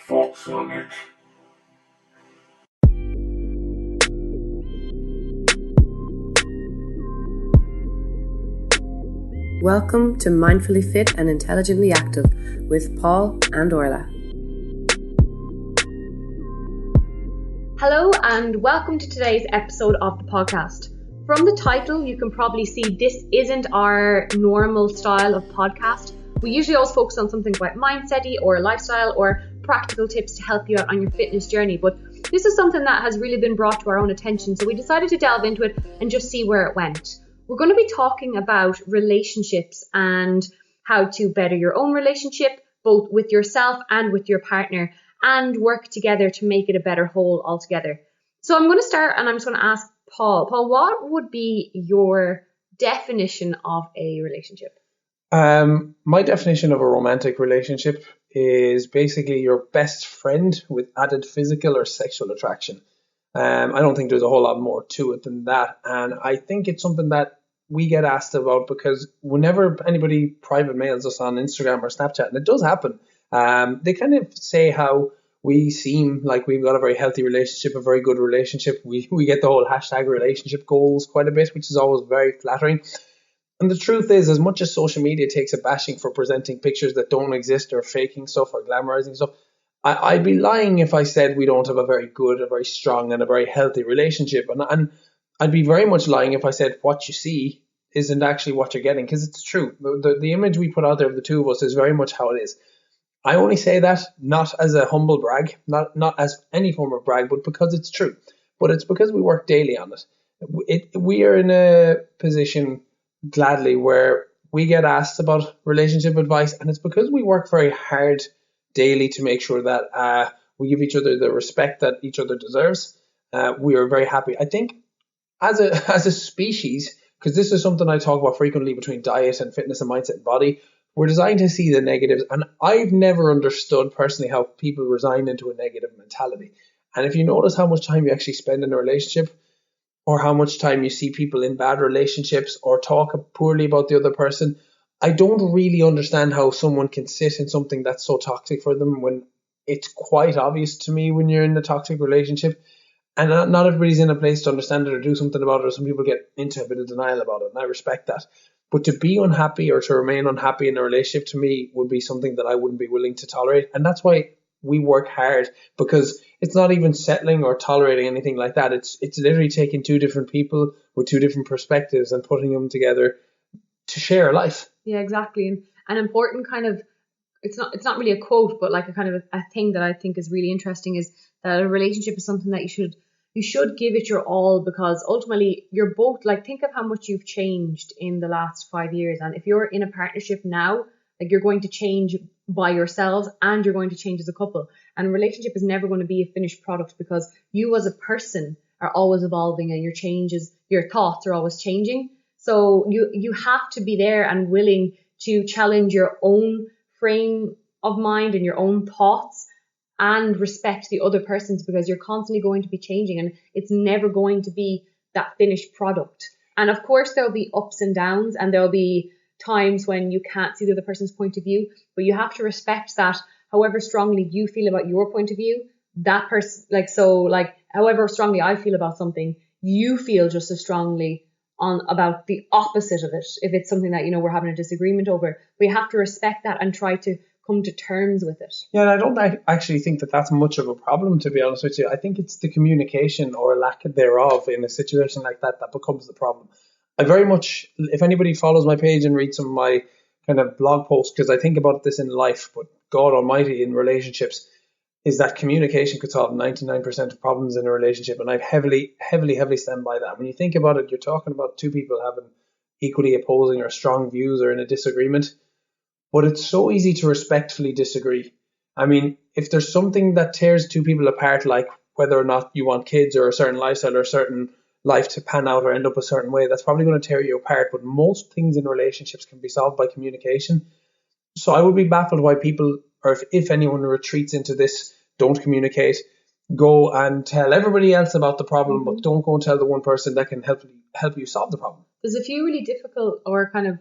Fox on it. Welcome to Mindfully Fit and Intelligently Active with Paul and Orla. Hello and welcome to today's episode of the podcast. From the title, you can probably see this isn't our normal style of podcast. We usually always focus on something quite mindset-y or lifestyle or practical tips to help you out on your fitness journey. But this is something that has really been brought to our own attention, so we decided to delve into it and just see where it went. We're going to be talking about relationships and how to better your own relationship, both with yourself and with your partner, and work together to make it a better whole altogether. So I'm going to start and I'm just going to ask Paul. Paul, what would be your definition of a relationship? My definition of a romantic relationship is basically your best friend with added physical or sexual attraction. I don't think there's a whole lot more to it than that. And I think it's something that we get asked about because whenever anybody private mails us on Instagram or Snapchat, and it does happen, they kind of say how we seem like we've got a very healthy relationship, a very good relationship. We get the whole hashtag relationship goals quite a bit, which is always very flattering. And the truth is, as much as social media takes a bashing for presenting pictures that don't exist or faking stuff or glamorizing stuff, I'd be lying if I said we don't have a very good, a very strong and a very healthy relationship. And I'd be very much lying if I said what you see isn't actually what you're getting, because it's true. The image we put out there of the two of us is very much how it is. I only say that not as a humble brag, not as any form of brag, but because it's true. But it's because we work daily on it. We are in a position gladly where we get asked about relationship advice, and it's because we work very hard daily to make sure that we give each other the respect that each other deserves. We are very happy. I think as a species, because this is something I talk about frequently between diet and fitness and mindset and body, we're designed to see the negatives. And I've never understood personally how people resign into a negative mentality. And if you notice how much time you actually spend in a relationship, or how much time you see people in bad relationships or talk poorly about the other person, I don't really understand how someone can sit in something that's so toxic for them when it's quite obvious to me when you're in a toxic relationship. And not everybody's in a place to understand it or do something about it, or some people get into a bit of denial about it, and I respect that. But to be unhappy or to remain unhappy in a relationship, to me, would be something that I wouldn't be willing to tolerate. And that's why we work hard, because it's not even settling or tolerating anything like that. It's literally taking two different people with two different perspectives and putting them together to share a life. Yeah, exactly. And an important kind of, it's not really a quote, but like a kind of a thing that I think is really interesting is that a relationship is something that you should give it your all, because ultimately you're both, like, think of how much you've changed in the last 5 years. And if you're in a partnership now, like, you're going to change by yourselves and you're going to change as a couple. And a relationship is never going to be a finished product, because you as a person are always evolving and your thoughts are always changing. So you have to be there and willing to challenge your own frame of mind and your own thoughts and respect the other person's, because you're constantly going to be changing and it's never going to be that finished product. And of course there'll be ups and downs and there'll be times when you can't see the other person's point of view, but you have to respect that however strongly you feel about your point of view, that person, however strongly I feel about something, you feel just as strongly about the opposite of it. If it's something that, we're having a disagreement over, we have to respect that and try to come to terms with it. Yeah, and I don't actually think that that's much of a problem, to be honest with you. I think it's the communication or lack thereof in a situation like that becomes the problem. I very much, if anybody follows my page and reads some of my kind of blog posts, because I think about this in life, but God almighty in relationships, is that communication could solve 99% of problems in a relationship. And I've heavily stand by that. When you think about it, you're talking about two people having equally opposing or strong views or in a disagreement. But it's so easy to respectfully disagree. I mean, if there's something that tears two people apart, like whether or not you want kids or a certain lifestyle or a certain life to pan out or end up a certain way, that's probably going to tear you apart. But most things in relationships can be solved by communication. So I would be baffled why people, or if anyone retreats into this, don't communicate, go and tell everybody else about the problem, but don't go and tell the one person that can help you solve the problem. There's a few really difficult or kind of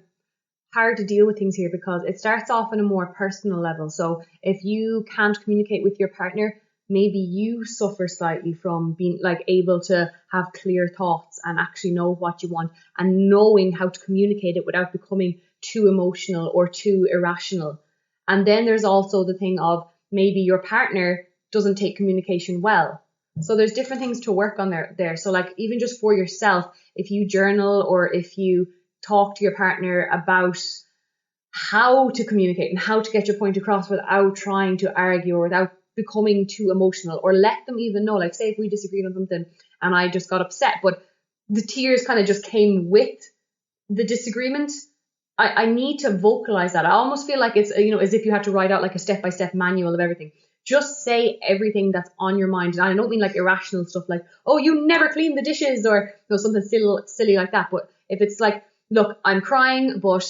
hard to deal with things here because it starts off on a more personal level. So if you can't communicate with your partner, maybe you suffer slightly from being like able to have clear thoughts and actually know what you want and knowing how to communicate it without becoming too emotional or too irrational. And then there's also the thing of maybe your partner doesn't take communication well. So there's different things to work on there. So like even just for yourself, if you journal or if you talk to your partner about how to communicate and how to get your point across without trying to argue or without becoming too emotional, or let them even know, like say if we disagreed on something and I just got upset, but the tears kind of just came with the disagreement, I need to vocalize that. I almost feel like it's, as if you had to write out like a step-by-step manual of everything. Just say everything that's on your mind. And I don't mean like irrational stuff like, oh, you never clean the dishes, or something silly like that. But if it's like, look, I'm crying, but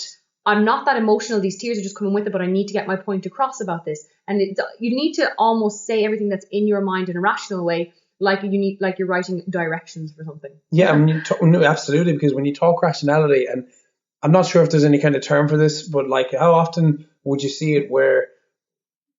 I'm not that emotional. These tears are just coming with it, but I need to get my point across about this. And you need to almost say everything that's in your mind in a rational way, like you're writing directions for something. Yeah, no, absolutely. Because when you talk rationality, and I'm not sure if there's any kind of term for this, but like how often would you see it where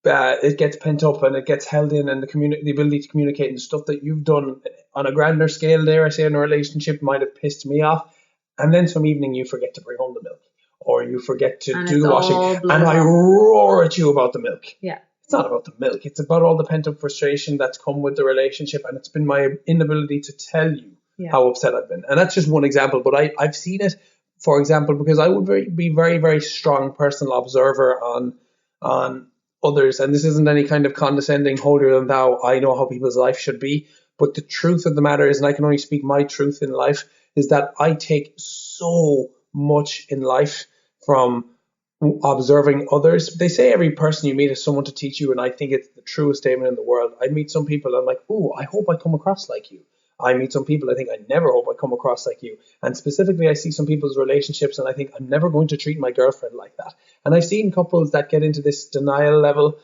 it gets pent up and it gets held in, and the ability to communicate and stuff that you've done on a grander scale there, I say, in a relationship might have pissed me off, and then some evening you forget to bring home the milk, or you forget to do the washing, and I roar at you about the milk. Yeah. It's not about the milk. It's about all the pent up frustration that's come with the relationship, and it's been my inability to tell you how upset I've been. And that's just one example, but I've seen it, for example, because I would be very, very strong personal observer on others, and this isn't any kind of condescending holier than thou, I know how people's life should be, but the truth of the matter is, and I can only speak my truth in life, is that I take so much in life from observing others. They say every person you meet is someone to teach you, and I think it's the truest statement in the world. I meet some people, I'm like, oh, I hope I come across like you. I meet some people, I think I never hope I come across like you. And specifically, I see some people's relationships and I think I'm never going to treat my girlfriend like that. And I've seen couples that get into this denial level.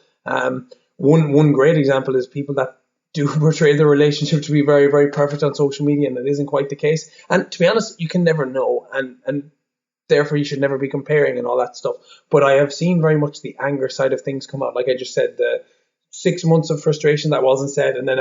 One great example is people that do portray their relationship to be very, very perfect on social media, and it isn't quite the case. And to be honest, you can never know, and therefore you should never be comparing and all that stuff. But I have seen very much the anger side of things come out. Like I just said, the 6 months of frustration that wasn't said, and then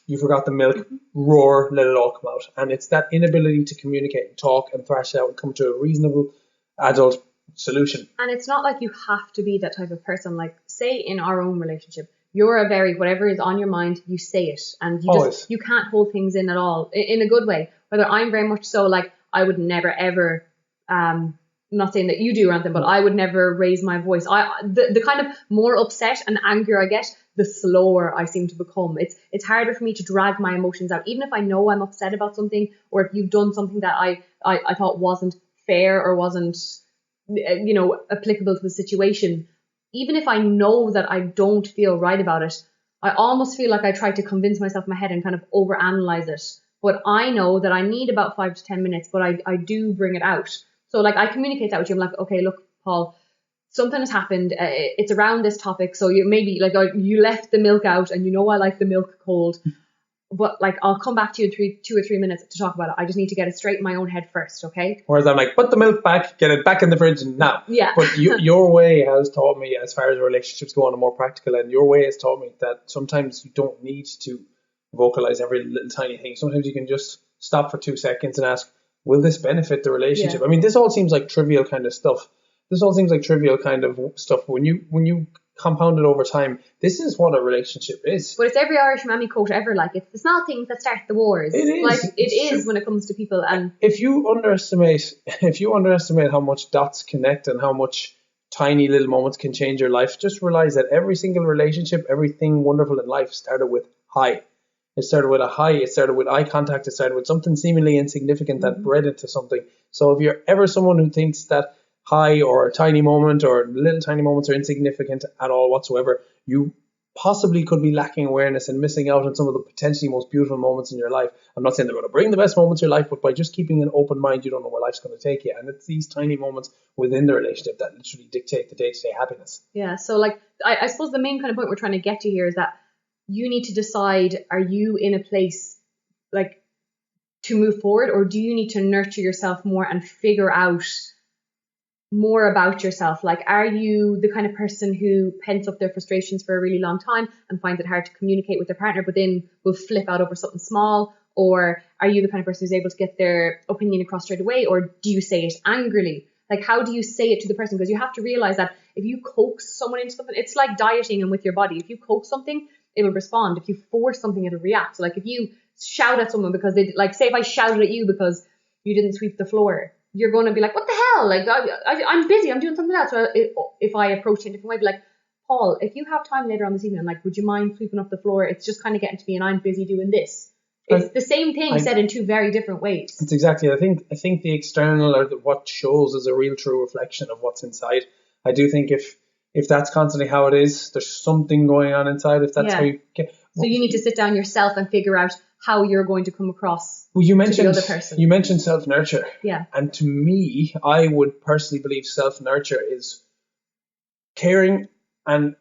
you forgot the milk, roar, let it all come out. And it's that inability to communicate and talk and thrash it out and come to a reasonable adult solution. And it's not like you have to be that type of person. Like, say in our own relationship, you're a very, whatever is on your mind, you say it. And you can't hold things in at all, in a good way. Whether I'm very much so, like, I would never ever, not saying that you do or anything, but I would never raise my voice. The kind of more upset and angrier I get, the slower I seem to become. It's harder for me to drag my emotions out, even if I know I'm upset about something, or if you've done something that I thought wasn't fair or wasn't, applicable to the situation. Even if I know that I don't feel right about it, I almost feel like I try to convince myself in my head and kind of overanalyze it. But I know that I need about 5 to 10 minutes, but I do bring it out. So like I communicate that with you. I'm like, okay, look, Paul, something has happened. It's around this topic. So you maybe like you left the milk out, and I like the milk cold. But like I'll come back to you in 2 or 3 minutes to talk about it. I just need to get it straight in my own head first, okay? Whereas I'm like, put the milk back, get it back in the fridge now. Yeah. But your way has taught me, as far as relationships go on a more practical end, your way has taught me that sometimes you don't need to vocalize every little tiny thing. Sometimes you can just stop for 2 seconds and ask, will this benefit the relationship? Yeah. I mean, this all seems like trivial kind of stuff. When you compound it over time, this is what a relationship is. But it's every Irish mammy quote ever, like, it's the small things that start the wars. It is. Like, it is when it comes to people. And if you underestimate how much dots connect and how much tiny little moments can change your life, just realize that every single relationship, everything wonderful in life started with hi. It started with a hi, it started with eye contact, it started with something seemingly insignificant that bred into something. So if you're ever someone who thinks that hi or a tiny moment or little tiny moments are insignificant at all whatsoever, you possibly could be lacking awareness and missing out on some of the potentially most beautiful moments in your life. I'm not saying they're going to bring the best moments in your life, but by just keeping an open mind, you don't know where life's going to take you. And it's these tiny moments within the relationship that literally dictate the day-to-day happiness. Yeah, so like I suppose the main kind of point we're trying to get to here is that you need to decide, are you in a place like to move forward, or do you need to nurture yourself more and figure out more about yourself? Like, are you the kind of person who pents up their frustrations for a really long time and finds it hard to communicate with their partner, but then will flip out over something small? Or are you the kind of person who's able to get their opinion across straight away? Or do you say it angrily? Like, how do you say it to the person? Because you have to realize that if you coax someone into something, it's like dieting and with your body. If you coax something, it will respond. If you force something, it'll react. So like if you shout at someone because they, like, say if I shouted at you because you didn't sweep the floor, you're going to be like, what the hell? Like, I'm busy. I'm doing something else. So if I approach it in a different way, be like, Paul, if you have time later on this evening, like, would you mind sweeping up the floor? It's just kind of getting to me and I'm busy doing this. It's the same thing said in two very different ways. It's exactly. I think the external or what shows is a real true reflection of what's inside. I do think if that's constantly how it is, there's something going on inside. If that's how you get. So you need to sit down yourself and figure out how you're going to come across to the other person. You mentioned self-nurture. Yeah. And to me, I would personally believe self-nurture is caring and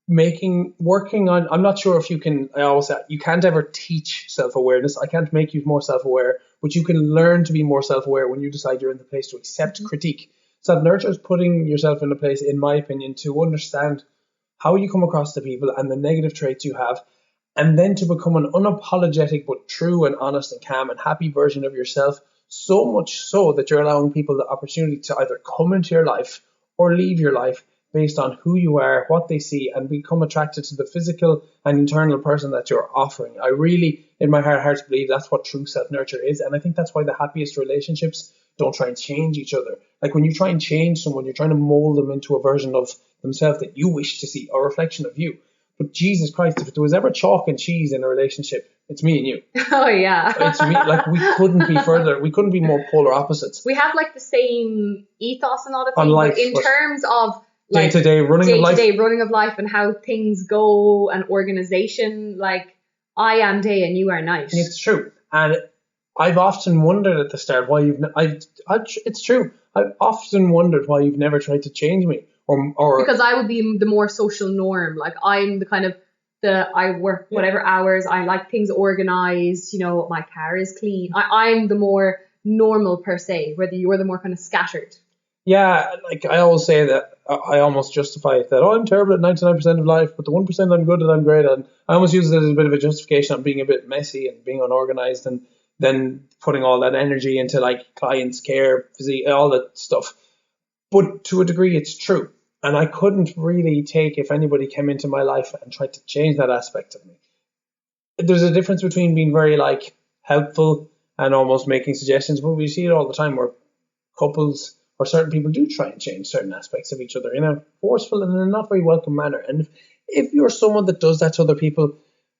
working on. I'm not sure if you can. I always say you can't ever teach self-awareness. I can't make you more self-aware, but you can learn to be more self-aware when you decide you're in the place to accept critique. Self-nurture is putting yourself in a place, in my opinion, to understand how you come across to people and the negative traits you have, and then to become an unapologetic but true and honest and calm and happy version of yourself, so much so that you're allowing people the opportunity to either come into your life or leave your life based on who you are, what they see, and become attracted to the physical and internal person that you're offering. I really, in my heart believe that's what true self-nurture is, and I think that's why the happiest relationships don't try and change each other. Like when you try and change someone, you're trying to mold them into a version of themselves that you wish to see, a reflection of you. But Jesus Christ, if there was ever chalk and cheese in a relationship, it's me and you. Oh yeah. It's me. Like we couldn't be further. We couldn't be more polar opposites. We have like the same ethos and all the things, life, but in terms of like day-to-day running of life and how things go and organization, like I am day and you are night. It's true, and I've often wondered at the start why it's true. I've often wondered why you've never tried to change me, or because I would be the more social norm. Like I'm the kind of I work whatever hours. I like things organized. You know, my car is clean. I'm the more normal per se. Whether you're the more kind of scattered. Yeah, like I always say that I almost justify it that I'm terrible at 99% of life, but the 1% I'm good at, I'm great at. And I almost use it as a bit of a justification of being a bit messy and being unorganized, and then putting all that energy into like clients' care, physique, all that stuff. But to a degree, it's true. And I couldn't really take if anybody came into my life and tried to change that aspect of me. There's a difference between being very like helpful and almost making suggestions, but we see it all the time where couples or certain people do try and change certain aspects of each other in a forceful and in a not very welcome manner. And if you're someone that does that to other people,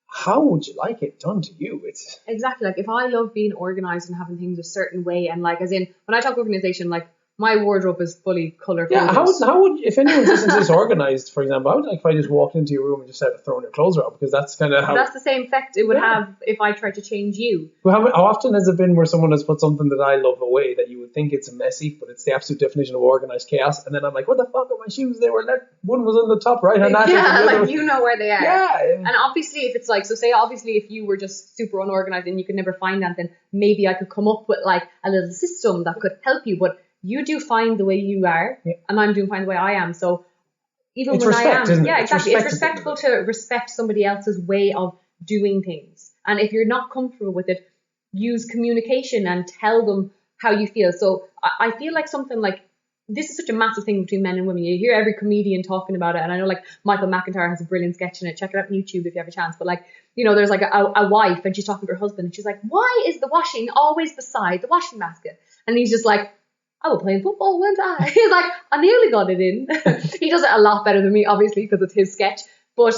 how would you like it done to you? It's exactly like if I love being organized and having things a certain way, and like as in when I talk organization, like my wardrobe is fully color coded. Yeah, how would if anyone's listening to this organized, for example, I would like if I just walked into your room and just started throwing your clothes around, because that's kind of how that's the same effect it would have if I tried to change you. How often has it been where someone has put something that I love away that you would think it's messy, but it's the absolute definition of organized chaos, and then I'm like, what the fuck are my shoes? They were one was on the top right hand. Yeah, like you know where they are. Yeah. And obviously if it's like, so say obviously if you were just super unorganized and you could never find that, then maybe I could come up with like a little system that could help you, but you do find the way you are, and I'm doing fine the way I am. So even it's when respect, I am, yeah, exactly, it's respectful to respect somebody else's way of doing things. And if you're not comfortable with it, use communication and tell them how you feel. So I feel like something like this is such a massive thing between men and women. You hear every comedian talking about it, and I know like Michael McIntyre has a brilliant sketch in it. Check it out on YouTube if you have a chance. But like, you know, there's like a wife and she's talking to her husband and she's like, why is the washing always beside the washing basket? And he's just like, I was playing football one time. He's like, I nearly got it in. He does it a lot better than me, obviously, because it's his sketch. But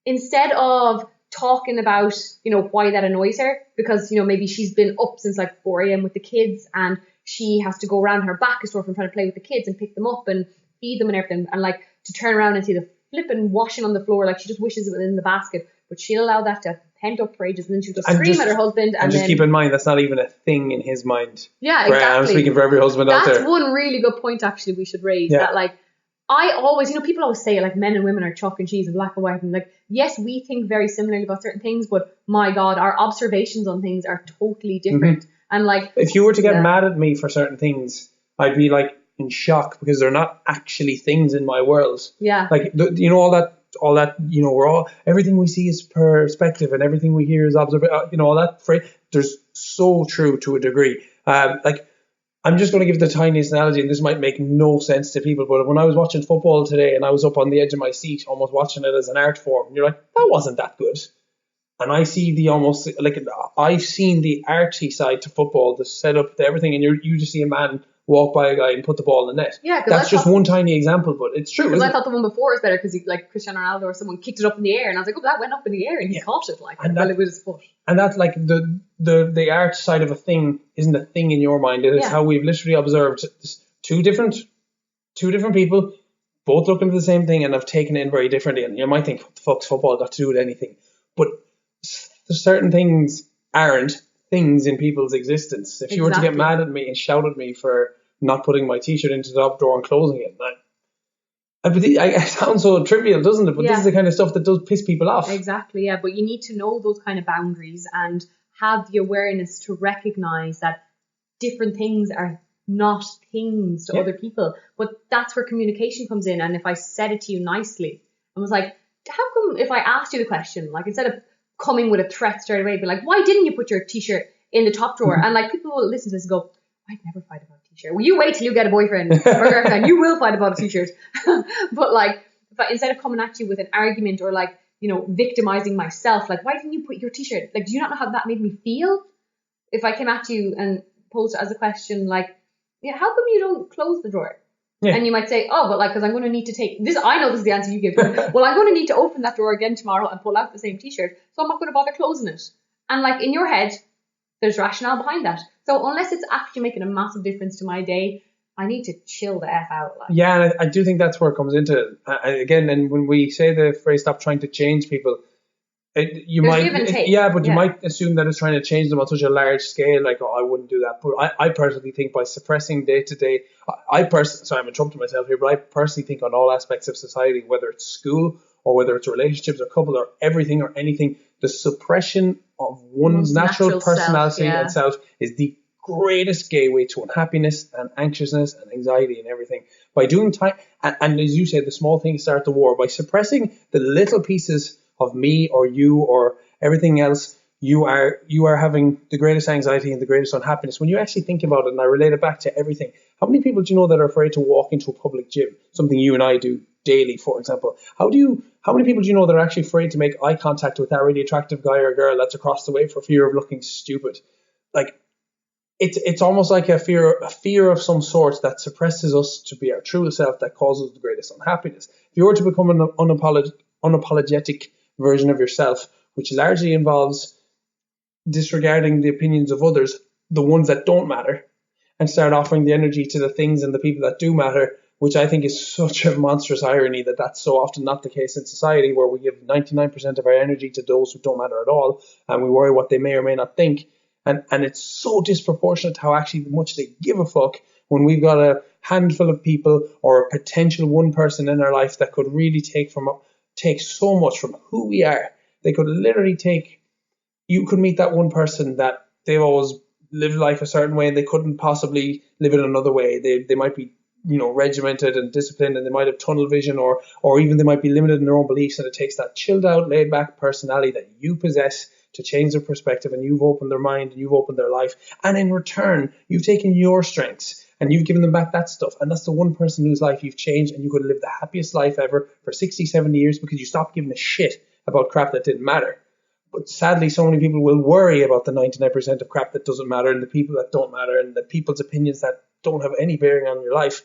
instead of talking about, you know, why that annoys her, because, you know, maybe she's been up since like 4 a.m. with the kids and she has to go around, her back is sore from trying to play with the kids and pick them up and feed them and everything. And like to turn around and see the flipping washing on the floor, like she just wishes it was in the basket. But she'll allow that to pent up for ages, and then she'll just scream at her husband. And just keep in mind, that's not even a thing in his mind. Yeah, exactly. I'm speaking for every husband out there. That's one really good point, actually, we should raise. That, like, I always, you know, people always say, like, men and women are chalk and cheese and black and white. And, like, yes, we think very similarly about certain things, but, my God, our observations on things are totally different. And, like... If you were to get mad at me for certain things, I'd be like, in shock because they're not actually things in my world. Yeah. Like, all that, everything we see is perspective and everything we hear is observation, all that phrase. There's so true to a degree. Like, I'm just going to give the tiniest analogy, and this might make no sense to people, but when I was watching football today and I was up on the edge of my seat, almost watching it as an art form, and you're like, that wasn't that good. And I see I've seen the arty side to football, the setup, the everything, and you just see a man walk by a guy and put the ball in the net. Yeah, that's just one tiny example, but it's true. Because I thought the one before was better because like Cristiano Ronaldo or someone kicked it up in the air, and I was like, oh, that went up in the air, and he caught it with his foot. And that's like the art side of a thing isn't a thing in your mind. It is how we've literally observed two different people, both looking at the same thing and have taken it in very differently. And you might think, what the fuck's football got to do with anything? But certain things aren't things in people's existence. If you were to get mad at me and shout at me for not putting my t-shirt into the top drawer and closing it, it sounds so trivial, doesn't it? But this is the kind of stuff that does piss people off. Exactly, yeah. But you need to know those kind of boundaries and have the awareness to recognize that different things are not things to other people. But that's where communication comes in. And if I said it to you nicely and was like, how come if I asked you the question, like instead of coming with a threat straight away, be like, why didn't you put your t-shirt in the top drawer? And like people will listen to this and go, I'd never fight about a t-shirt. Well, you wait till you get a boyfriend or girlfriend, you will fight about a t-shirt. But like, instead of coming at you with an argument or like, victimizing myself, like, why didn't you put your t-shirt? Like, do you not know how that made me feel? If I came at you and posed it as a question, like, how come you don't close the drawer? Yeah. And you might say, oh, but like, because I'm going to need to take this. I know this is the answer you give. Well, I'm going to need to open that drawer again tomorrow and pull out the same t-shirt. So I'm not going to bother closing it. And like in your head, there's rationale behind that. So unless it's actually making a massive difference to my day, I need to chill the F out. Like. Yeah, and I do think that's where it comes into again. And when we say the phrase "stop trying to change people," you might assume that it's trying to change them on such a large scale. Like, oh, I wouldn't do that. But I personally think by suppressing day to day, I'm in trouble to myself here, but I personally think on all aspects of society, whether it's school or whether it's relationships or couple or everything or anything, the suppression of one's natural personality and self is the greatest gateway to unhappiness and anxiousness and anxiety and everything. By doing time, and as you say, the small things start the war. By suppressing the little pieces of me or you or everything else, you are having the greatest anxiety and the greatest unhappiness. When you actually think about it, and I relate it back to everything, how many people do you know that are afraid to walk into a public gym? Something you and I do daily, for example. How many people do you know that are actually afraid to make eye contact with that really attractive guy or girl that's across the way for fear of looking stupid? Like, it's almost like a fear of some sort that suppresses us to be our true self, that causes the greatest unhappiness. If you were to become an unapologetic version of yourself, which largely involves disregarding the opinions of others, the ones that don't matter, and start offering the energy to the things and the people that do matter, which I think is such a monstrous irony that that's so often not the case in society, where we give 99% of our energy to those who don't matter at all, and we worry what they may or may not think. And it's so disproportionate how actually much they give a fuck when we've got a handful of people or a potential one person in our life that could really take so much from who we are. They could literally you could meet that one person that they've always lived life a certain way and they couldn't possibly live it another way. They might be, regimented and disciplined, and they might have tunnel vision or even they might be limited in their own beliefs, and it takes that chilled out, laid back personality that you possess to change their perspective, and you've opened their mind and you've opened their life, and in return you've taken your strengths and you've given them back that stuff, and that's the one person whose life you've changed, and you could have lived the happiest life ever for 60-70 years because you stopped giving a shit about crap that didn't matter. But sadly, so many people will worry about the 99% of crap that doesn't matter and the people that don't matter and the people's opinions that don't have any bearing on your life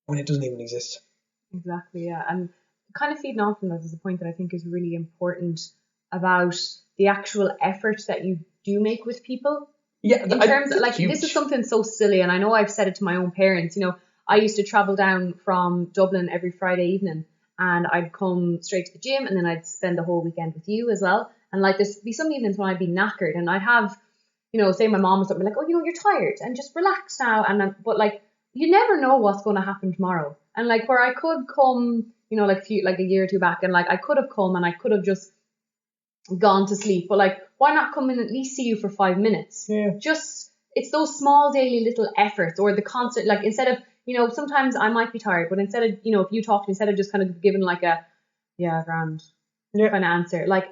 when it doesn't even exist. Exactly, yeah. And kind of feeding on from that is the point that I think is really important about the actual effort that you do make with people. Yeah, in terms of, like, huge. This is something so silly, and I know I've said it to my own parents. I used to travel down from Dublin every Friday evening, and I'd come straight to the gym, and then I'd spend the whole weekend with you as well. And like, there'd be some evenings when I'd be knackered, and I'd have, say my mom or something like, oh, you're tired, and just relax now. And but like, you never know what's going to happen tomorrow. And like, where I could come, like a year or two back, and like I could have come and I could have just gone to sleep, but like, why not come in and at least see you for 5 minutes? Yeah. Just, it's those small daily little efforts, or the constant, like, instead of sometimes I might be tired, but instead of, if you talk, instead of just kind of giving like a, yeah, grand Yeah. kind of answer, like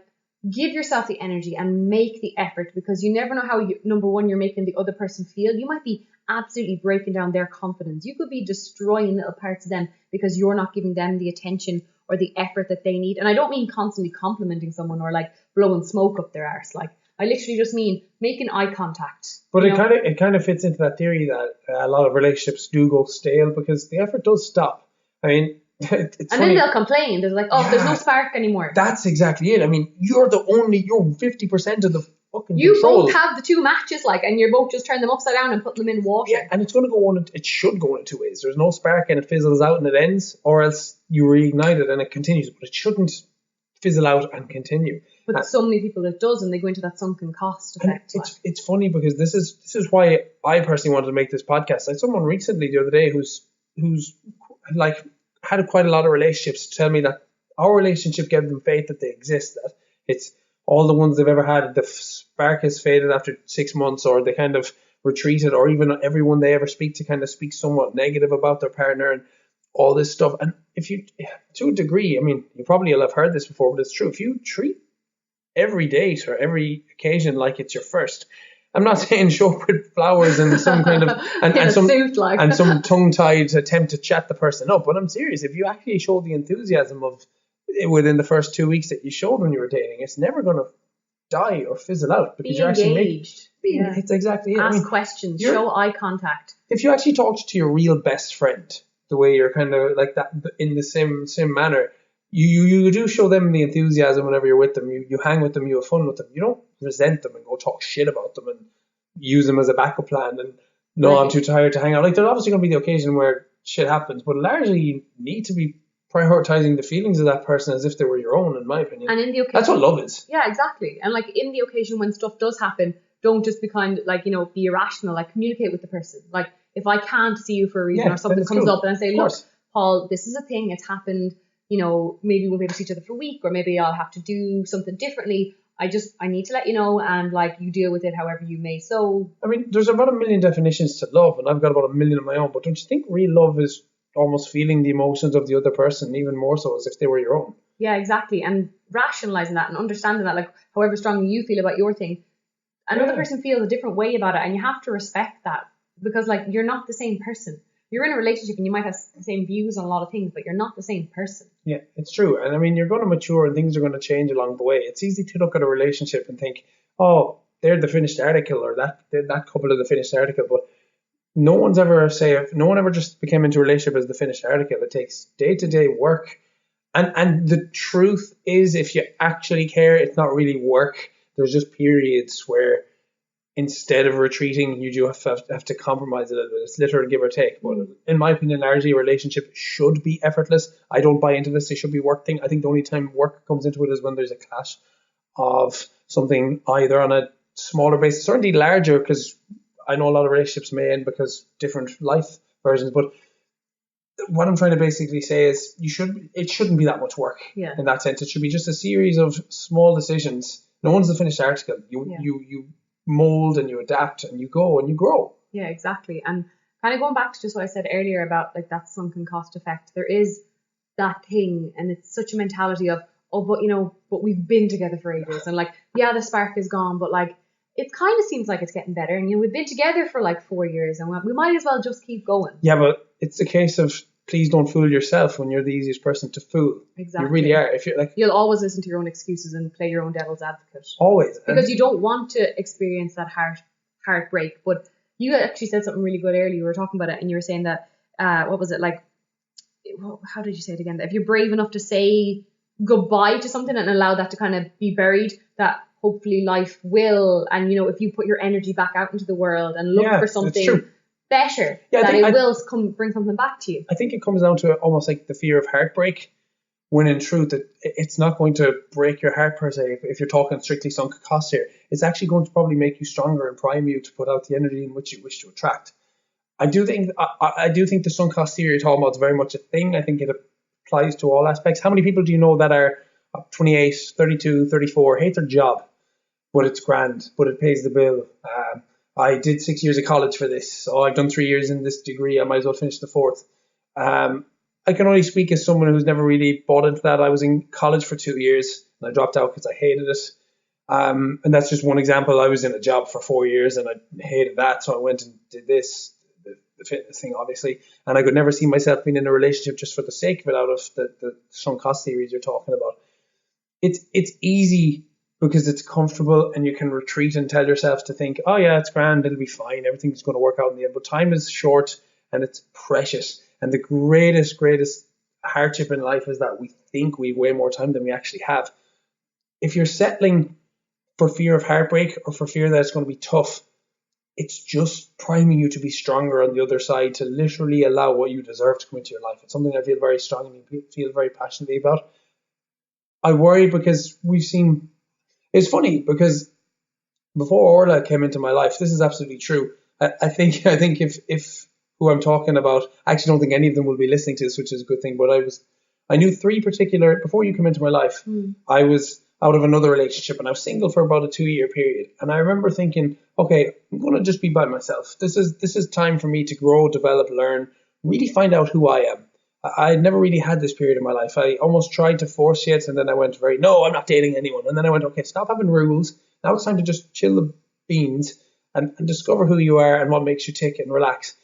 give yourself the energy and make the effort, because you never know how number one, you're making the other person feel. You might be absolutely breaking down their confidence. You could be destroying little parts of them because you're not giving them the attention or the effort that they need. And I don't mean constantly complimenting someone or like blowing smoke up their arse. Like, I literally just mean making eye contact. But it kind of fits into that theory that a lot of relationships do go stale because the effort does stop. I mean, it's and funny. then they'll complain. They're like, there's no spark anymore. That's exactly it. I mean, you're 50% of the fucking You control. both have the two matches, like, and you're both just turning them upside down and putting them in water. Yeah, and it's going to go on. It should go in two ways. There's no spark and it fizzles out and it ends, or else you reignite it and it continues. But it shouldn't fizzle out and continue. But so many people it does, and they go into that sunken cost effect. It's funny because this is why I personally wanted to make this podcast. I had someone recently the other day who's like had quite a lot of relationships tell me that our relationship gave them faith that they exist, that it's all the ones they've ever had, the spark has faded after 6 months, or they kind of retreated, or even everyone they ever speak to kind of speaks somewhat negative about their partner and all this stuff. And if you, to a degree, I mean, you probably will have heard this before, but it's true. If you treat every date or every occasion like it's your first, I'm not saying show up with flowers and some kind of and some tongue-tied attempt to chat the person up, but I'm serious. If you actually show the enthusiasm of within the first 2 weeks that you showed when you were dating, it's never going to die or fizzle out because you're actually engaged. It's exactly it. Ask questions, show eye contact. If you actually talked to your real best friend the way you're kind of like that in the same manner, you do show them the enthusiasm whenever you're with them. You hang with them, you have fun with them. You don't resent them and go talk shit about them and use them as a backup plan and I'm too tired to hang out. Like, there's obviously going to be the occasion where shit happens, but largely you need to be prioritizing the feelings of that person as if they were your own, in my opinion. And in the occasion, that's what love is. Yeah, exactly. And like in the occasion when stuff does happen, don't just be kind of like, be irrational, like communicate with the person. Like, if I can't see you for a reason or something comes up, and I say, look, Paul, this is a thing, it's happened, maybe we'll be able to see each other for a week, or maybe I'll have to do something differently. I need to let you know, and like you deal with it however you may. So I mean, there's about 1 million definitions to love, and I've got about 1 million of my own. But don't you think real love is almost feeling the emotions of the other person, even more so as if they were your own? Yeah, exactly. And rationalizing that and understanding that, like, however strongly you feel about your thing, another person feels a different way about it, and you have to respect that, because like you're not the same person. You're in a relationship and you might have the same views on a lot of things, but you're not the same person. Yeah, it's true. And I mean, you're going to mature and things are going to change along the way. It's easy to look at a relationship and think, oh, they're the finished article, or that couple are the finished article. But no one ever just became into a relationship as the finished article. It takes day-to-day work. And the truth is, if you actually care, it's not really work. There's just periods where instead of retreating, you do have to compromise a little bit. It's literally give or take. But in my opinion, largely a relationship should be effortless. I don't buy into this. It should be work thing. I think the only time work comes into it is when there's a clash of something either on a smaller basis or indeed larger, because I know a lot of relationships may end because different life versions. But what I'm trying to basically say is it shouldn't be that much work in that sense. It should be just a series of small decisions. No one's the finished article. You mold and you adapt and you go and you grow. Yeah, exactly. And kind of going back to just what I said earlier about like that sunken cost effect, there is that thing, and it's such a mentality of, but we've been together for ages, and like, yeah, the spark is gone, but like it kind of seems like it's getting better, and we've been together for like 4 years, and we might as well just keep going. Yeah, but it's a case of, please don't fool yourself when you're the easiest person to fool. Exactly. You really are. If you're like, you'll always listen to your own excuses and play your own devil's advocate. Always. Because you don't want to experience that heartbreak. But you actually said something really good earlier. You were talking about it, and you were saying that, what was it like? How did you say it again? That if you're brave enough to say goodbye to something and allow that to kind of be buried, that hopefully life will, and if you put your energy back out into the world and look for something better, it will bring something back to you. I think it comes down to almost like the fear of heartbreak, when in truth it's not going to break your heart per se. If you're talking strictly sunk costs here, it's actually going to probably make you stronger and prime you to put out the energy in which you wish to attract. I do think the sunk cost theory you're talking about is very much a thing. I think it applies to all aspects. How many people do you know that are 28, 32, 34, hate their job, but it's grand, but it pays the bill, I did 6 years of college for this. So I've done 3 years in this degree. I might as well finish the fourth. I can only speak as someone who's never really bought into that. I was in college for 2 years and I dropped out because I hated it. And that's just one example. I was in a job for 4 years and I hated that. So I went and did this, the fitness thing, obviously. And I could never see myself being in a relationship just for the sake of it, out of the sunk cost theories you're talking about. It's easy because it's comfortable and you can retreat and tell yourself to think, oh yeah, it's grand, it'll be fine, everything's going to work out in the end. But time is short and it's precious. And the greatest hardship in life is that we think we have way more time than we actually have. If you're settling for fear of heartbreak or for fear that it's going to be tough, it's just priming you to be stronger on the other side, to literally allow what you deserve to come into your life. It's something I feel very strongly, feel very passionately about. I worry because we've seen, it's funny because before Orla came into my life, this is absolutely true. I think if who I'm talking about, I actually don't think any of them will be listening to this, which is a good thing, but I knew three particular, before you come into my life, I was out of another relationship and I was single for about a 2-year period. And I remember thinking, okay, I'm going to just be by myself. This is time for me to grow, develop, learn, really find out who I am. I had never really had this period in my life. I almost tried to force it, and then I went no, I'm not dating anyone. And then I went, okay, stop having rules. Now it's time to just chill the beans and discover who you are and what makes you tick and relax.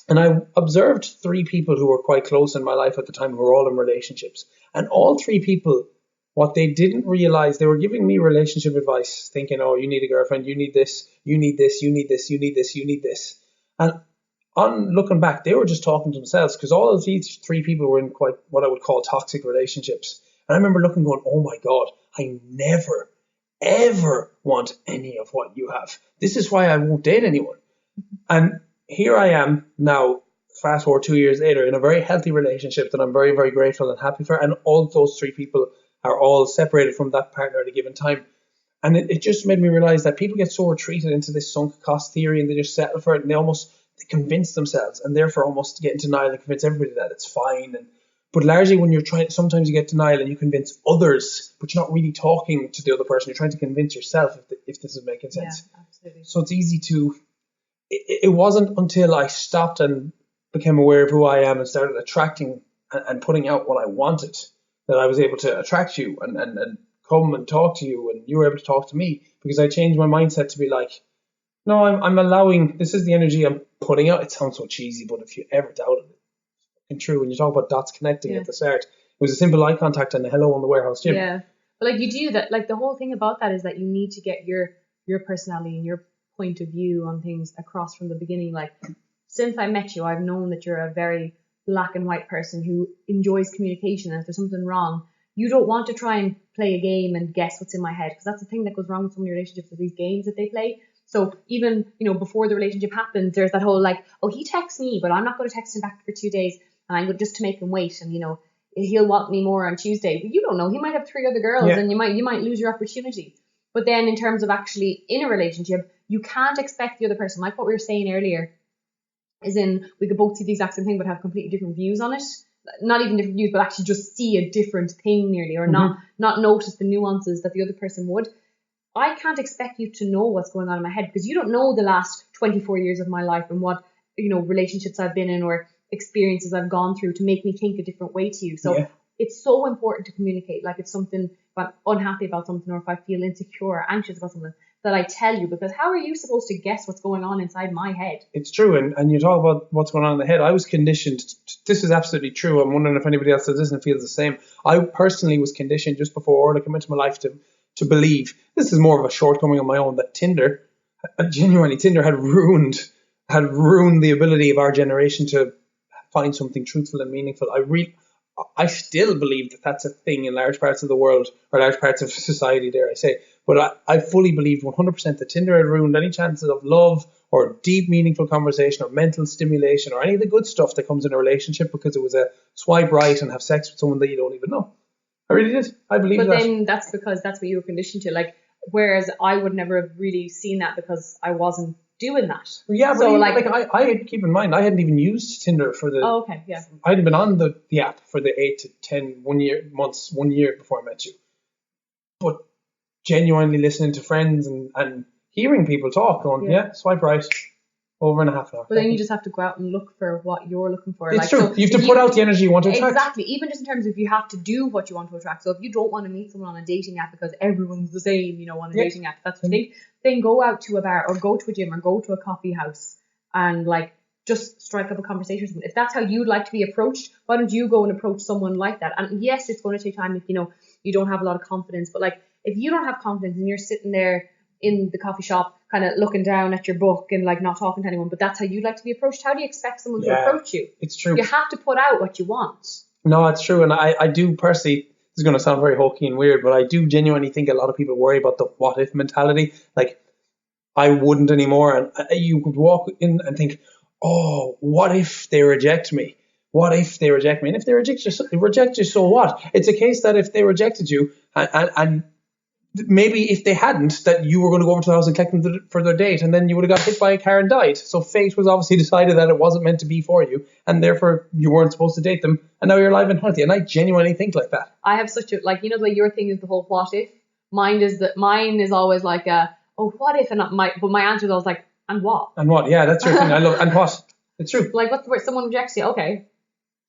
And I observed 3 people who were quite close in my life at the time who were all in relationships. And all 3 people, what they didn't realize, they were giving me relationship advice, thinking, oh, you need a girlfriend, you need this, you need this, you need this, you need this, you need this. And on looking back, they were just talking to themselves, because all of these 3 people were in quite what I would call toxic relationships. And I remember looking going, oh my God, I never, ever want any of what you have. This is why I won't date anyone. And here I am now, fast forward 2 years later, in a very healthy relationship that I'm very, very grateful and happy for. And all those 3 people are all separated from that partner at a given time. And it just made me realize that people get so retreated into this sunk cost theory and they just settle for it, and they convince themselves and therefore almost get in denial and convince everybody that it's fine. But largely when you're trying, sometimes you get denial and you convince others, but you're not really talking to the other person. You're trying to convince yourself, if this is making sense. Yeah, absolutely. So it's easy to, it wasn't until I stopped and became aware of who I am and started attracting and putting out what I wanted that I was able to attract you and come and talk to you, and you were able to talk to me, because I changed my mindset to be like, no, I'm allowing, this is the energy I'm putting out. It sounds so cheesy, but if you ever doubted it, it's true. When you talk about dots connecting at the start, it was a simple eye contact and a hello on the warehouse gym. Yeah, but like you do that, like the whole thing about that is that you need to get your personality and your point of view on things across from the beginning. Like, since I met you, I've known that you're a very black and white person who enjoys communication, and if there's something wrong, you don't want to try and play a game and guess what's in my head, because that's the thing that goes wrong with so many relationships, with these games that they play. So even, before the relationship happens, there's that whole like, oh, he texts me, but I'm not going to text him back for 2 days, and I'm just to make him wait, and he'll want me more on Tuesday. But you don't know, he might have 3 other girls, and you might lose your opportunity. But then in terms of actually in a relationship, you can't expect the other person, like what we were saying earlier, is in we could both see the exact same thing but have completely different views on it. Not even different views, but actually just see a different thing nearly, or not notice the nuances that the other person would. I can't expect you to know what's going on in my head, because you don't know the last 24 years of my life and what relationships I've been in or experiences I've gone through to make me think a different way to you. So it's so important to communicate. Like, if something, if I'm unhappy about something, or if I feel insecure or anxious about something, that I tell you, because how are you supposed to guess what's going on inside my head? It's true. And you talk about what's going on in the head. I was conditioned. This is absolutely true. I'm wondering if anybody else that doesn't feel the same. I personally was conditioned just before Orla came into my life to believe, this is more of a shortcoming of my own, that Tinder had ruined the ability of our generation to find something truthful and meaningful. I still believe that that's a thing in large parts of the world, or large parts of society, dare I say. But I fully believed 100% that Tinder had ruined any chances of love or deep, meaningful conversation or mental stimulation or any of the good stuff that comes in a relationship, because it was a swipe right and have sex with someone that you don't even know. I really did. I believe that. But then that's because that's what you were conditioned to. Like, whereas I would never have really seen that because I wasn't doing that. Yeah, but so I had, keep in mind, I hadn't even used Tinder for the... Oh, okay, yeah. I hadn't been on the app for the 8 to 10, 1 year before I met you. But genuinely listening to friends and hearing people talk, going, yeah, swipe right, over in a half an hour. But then you just have to go out and look for what you're looking for. It's true. You have to put out the energy you want to attract. Exactly. Even just in terms of if you have to do what you want to attract. So if you don't want to meet someone on a dating app because everyone's the same, on a dating app, that's the thing. Then go out to a bar or go to a gym or go to a coffee house and just strike up a conversation with someone. If that's how you'd like to be approached, why don't you go and approach someone like that? And yes, it's going to take time if you don't have a lot of confidence. But if you don't have confidence and you're sitting there in the coffee shop kind of looking down at your book and not talking to anyone, but that's how you'd like to be approached, how do you expect someone to approach you? It's true. You have to put out what you want. No, it's true. And I do personally, this is going to sound very hokey and weird, but I do genuinely think a lot of people worry about the what if mentality. I wouldn't anymore. And you could walk in and think, oh, what if they reject me? What if they reject me? And if they reject you, so what? It's a case that if they rejected you and maybe if they hadn't, that you were going to go over to the house and collect them for their date, and then you would have got hit by a car and died. So fate was obviously decided that it wasn't meant to be for you, and therefore you weren't supposed to date them, and now you're alive and healthy. And I genuinely think like that. I have such a your thing is the whole what if. Mine is always what if, but my answer is always and what? And what? Yeah, that's your thing. I love and what? It's true. What's the word? Someone rejects you. Okay,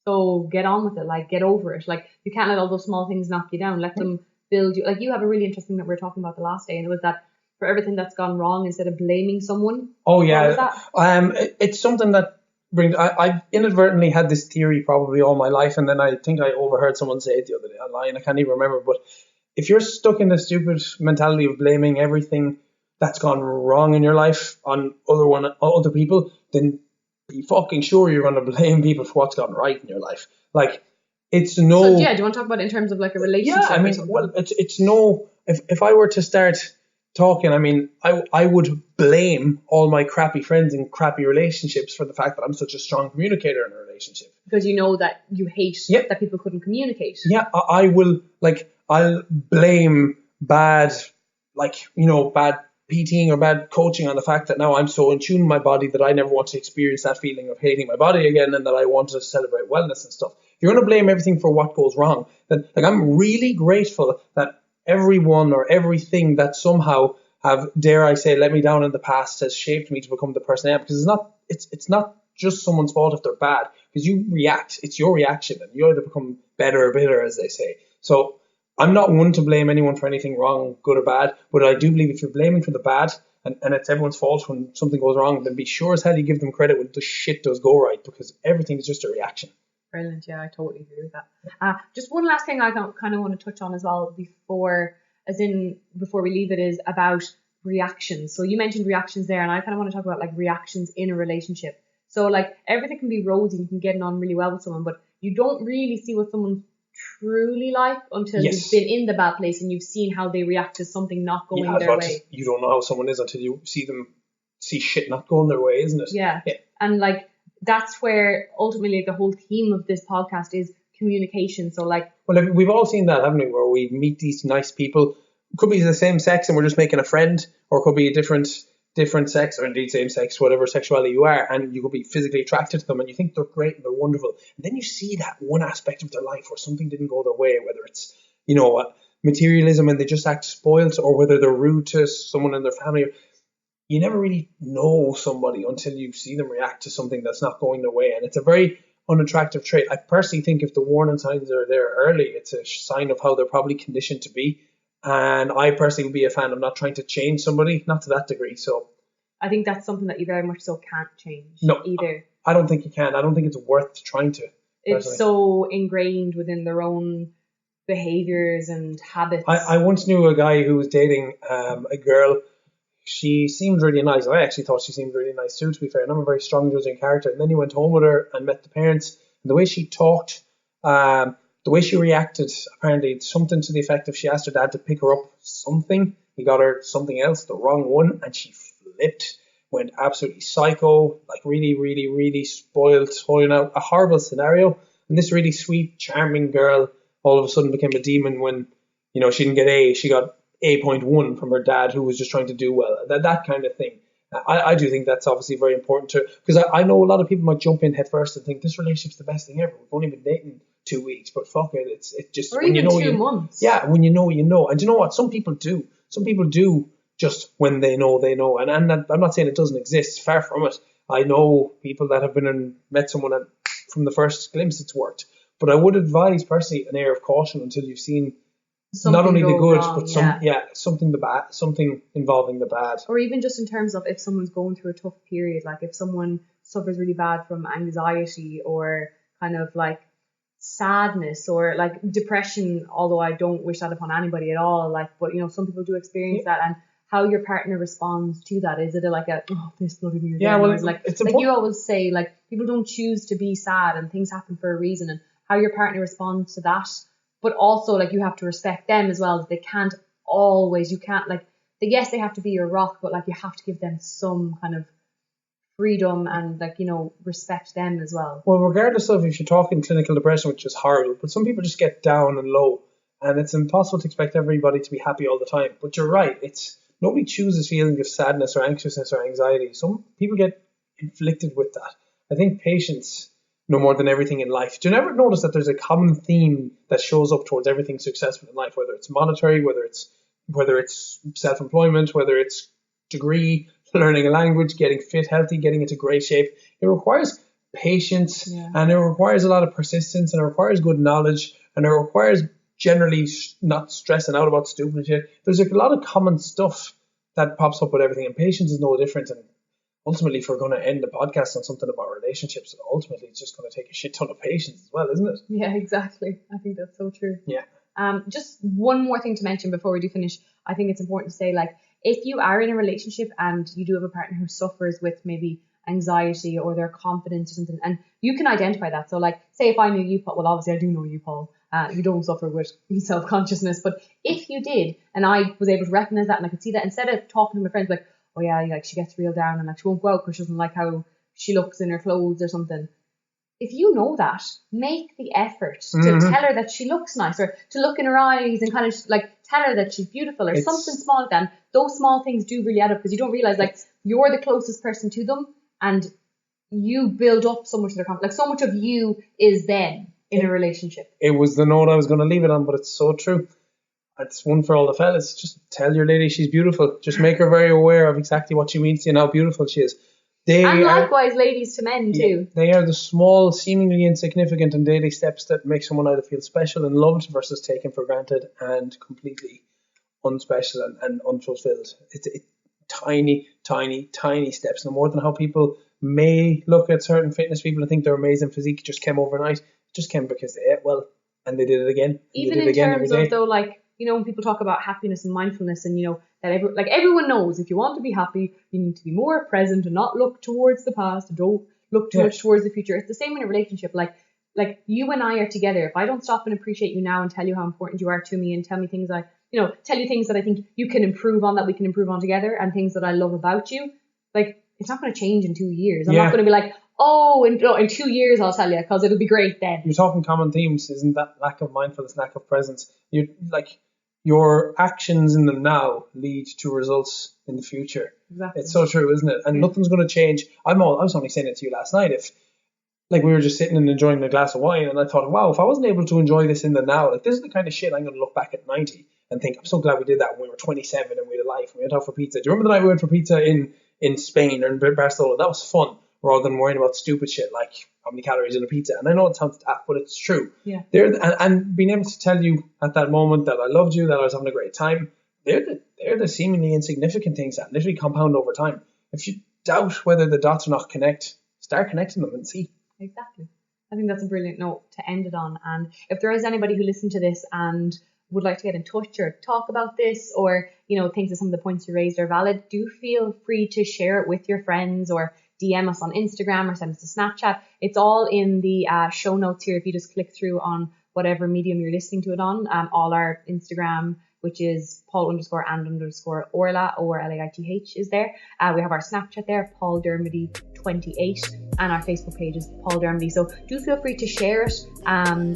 so get on with it. Get over it. You can't let all those small things knock you down. Let them build you. You have a really interesting that we were talking about the last day, and it was that for everything that's gone wrong, instead of blaming someone. Oh yeah, it's something that brings. I inadvertently had this theory probably all my life, and then I think I overheard someone say it the other day online. I can't even remember, but if you're stuck in the stupid mentality of blaming everything that's gone wrong in your life on other people, then be fucking sure you're going to blame people for what's gone right in your life. It's no. So, do you want to talk about it in terms of a relationship? Yeah, I mean, well, it's no. If I were to start talking, I mean, I would blame all my crappy friends and crappy relationships for the fact that I'm such a strong communicator in a relationship. Because you know that you hate that people couldn't communicate. Yeah, I will I'll blame bad PTing or bad coaching on the fact that now I'm so in tune with my body that I never want to experience that feeling of hating my body again, and that I want to celebrate wellness and stuff. If you're going to blame everything for what goes wrong, then I'm really grateful that everyone or everything that somehow have, dare I say, let me down in the past has shaped me to become the person I am. Because it's not just someone's fault if they're bad, because you react. It's your reaction, and you either become better or bitter, as they say. So I'm not one to blame anyone for anything wrong, good or bad, but I do believe if you're blaming for the bad and it's everyone's fault when something goes wrong, then be sure as hell you give them credit when the shit does go right, because everything is just a reaction. Brilliant. Yeah, I totally agree with that. Just one last thing I kind of want to touch on as well before we leave it is about reactions. So you mentioned reactions there, and I kind of want to talk about reactions in a relationship. So everything can be rosy, you can get on really well with someone, but you don't really see what someone's truly like until you've been in the bad place and you've seen how they react to something not going their way. You don't know how someone is until you see shit not going their way, isn't it? Yeah. And that's where ultimately the whole theme of this podcast is communication. So well, we've all seen that, haven't we, where we meet these nice people. It could be the same sex and we're just making a friend, or it could be a different sex, or indeed same sex, whatever sexuality you are, and you could be physically attracted to them and you think they're great and they're wonderful, and then you see that one aspect of their life where something didn't go their way, whether it's materialism and they just act spoiled, or whether they're rude to someone in their family. You never really know somebody until you see them react to something that's not going their way, and it's a very unattractive trait. I personally think if the warning signs are there early, it's a sign of how they're probably conditioned to be. And I personally would be a fan of not trying to change somebody, not to that degree. So I think that's something that you very much so can't change either. I don't think you can. I don't think it's worth trying to. It's personally so ingrained within their own behaviors and habits. I once knew a guy who was dating a girl. She seemed really nice. I actually thought she seemed really nice too, to be fair. And I'm a very strong judging character. And then he went home with her and met the parents. And the way she talked, the way she reacted, apparently something to the effect of she asked her dad to pick her up something. He got her something else, the wrong one, and she flipped, went absolutely psycho, really, really, really spoiled, holding out a horrible scenario. And this really sweet, charming girl all of a sudden became a demon when, she didn't get A. She got 8.1 from her dad, who was just trying to do well. That kind of thing. I do think that's obviously very important too, because I know a lot of people might jump in head first and think this relationship's the best thing ever. We've only been dating 2 weeks, but fuck it, it's just or when even 2 months. Yeah, when you know, and you know what? Some people do just when they know, and I'm not saying it doesn't exist, far from it. I know people that have met someone and from the first glimpse it's worked, but I would advise personally an air of caution until you've seen Something not only the go good, wrong, but something the bad, something involving the bad. Or even just in terms of if someone's going through a tough period, like if someone suffers really bad from anxiety or kind of like sadness or like depression, although I don't wish that upon anybody at all, like, but you know, some people do experience that, and how your partner responds to that. Is it this bloody thing again? Yeah, well, or is like it's like important. you always say, like, people don't choose to be sad and things happen for a reason, and how your partner responds to that. But also, like, you have to respect them as well. They can't always, you can't, like, yes, they have to be your rock, but like you have to give them some kind of freedom and, like, you know, respect them as well. Well, regardless of if you're talking clinical depression, which is horrible, but some people just get down and low, and it's impossible to expect everybody to be happy all the time. But you're right, nobody chooses feelings of sadness or anxiousness or anxiety. Some people get inflicted with that. I think patience, no more than everything in life. Do you ever notice that there's a common theme that shows up towards everything successful in life, whether it's monetary, whether it's self-employment, whether it's degree, learning a language, getting fit, healthy, getting into great shape? It requires patience, and it requires a lot of persistence, and it requires good knowledge, and it requires generally not stressing out about stupid shit. There's a lot of common stuff that pops up with everything, and patience is no different. And ultimately, if we're going to end the podcast on something about relationships, ultimately it's just going to take a shit ton of patience as well, isn't it? Yeah, exactly. I think that's so true. Yeah. Just one more thing to mention before we do finish. I think it's important to say, like, if you are in a relationship and you do have a partner who suffers with maybe anxiety or their confidence or something, and you can identify that. So, like, say if I knew you, Paul, well, obviously I do know you, Paul. You don't suffer with self-consciousness, but if you did, and I was able to recognize that and I could see that, instead of talking to my friends like, oh yeah, like she gets real down and like she won't go out because she doesn't like how she looks in her clothes or something. If you know that, make the effort to tell her that she looks nice, or to look in her eyes and kind of like tell her that she's beautiful, or something small like that. And those small things do really add up, because you don't realize, like, you're the closest person to them and you build up so much of their confidence. Like, so much of you is them in a relationship. It was the note I was going to leave it on, but it's so true. It's one for all the fellas. Just tell your lady she's beautiful. Just make her very aware of exactly what she means to you and how beautiful she is. And likewise, ladies to men too. They are the small, seemingly insignificant and daily steps that make someone either feel special and loved versus taken for granted and completely unspecial and unfulfilled. It's tiny, tiny, tiny steps. No more than how people may look at certain fitness people and think their amazing physique just came overnight. It just came because they ate well and they did it again. Even in terms of, though, like, you know, when people talk about happiness and mindfulness, and, you know, that everyone knows if you want to be happy, you need to be more present and not look towards the past, and don't look too much towards the future. It's the same in a relationship. Like you and I are together. If I don't stop and appreciate you now and tell you how important you are to me, and tell you things that I think you can improve on, that we can improve on together, and things that I love about you, like, it's not going to change in 2 years. I'm not going to be like, oh, in 2 years I'll tell you, because it'll be great then. You're talking common themes, isn't that? Lack of mindfulness, lack of presence. Your actions in the now lead to results in the future. Exactly. It's so true, isn't it? And nothing's going to change. I was only saying it to you last night. If, like, we were just sitting and enjoying a glass of wine, and I thought, wow, if I wasn't able to enjoy this in the now, like, this is the kind of shit I'm going to look back at 90 and think, I'm so glad we did that when we were 27 and we had a life and we went out for pizza. Do you remember the night we went for pizza in Spain or in Barcelona? That was fun, rather than worrying about stupid shit like how many calories in a pizza. And I know it sounds daft, but it's true. Yeah. And being able to tell you at that moment that I loved you, that I was having a great time, they're the seemingly insignificant things that literally compound over time. If you doubt whether the dots are not connect, start connecting them and see. Exactly. I think that's a brilliant note to end it on. And if there is anybody who listened to this and would like to get in touch or talk about this, or, you know, thinks that some of the points you raised are valid, do feel free to share it with your friends, or DM us on Instagram, or send us a Snapchat. It's all in the show notes here. If you just click through on whatever medium you're listening to it on, all our Instagram, which is Paul_and_Orla, ORLAITH, is there. We have our Snapchat there, Paul Dermody 28, and our Facebook page is Paul Dermody. So do feel free to share it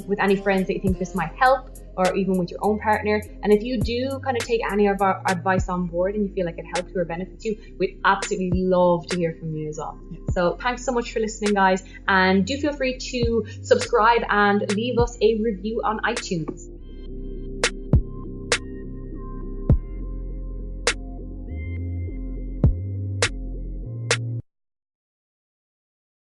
with any friends that you think this might help, or even with your own partner. And if you do kind of take any of our advice on board and you feel like it helps you or benefits you, we'd absolutely love to hear from you as well. So thanks so much for listening, guys, and do feel free to subscribe and leave us a review on iTunes.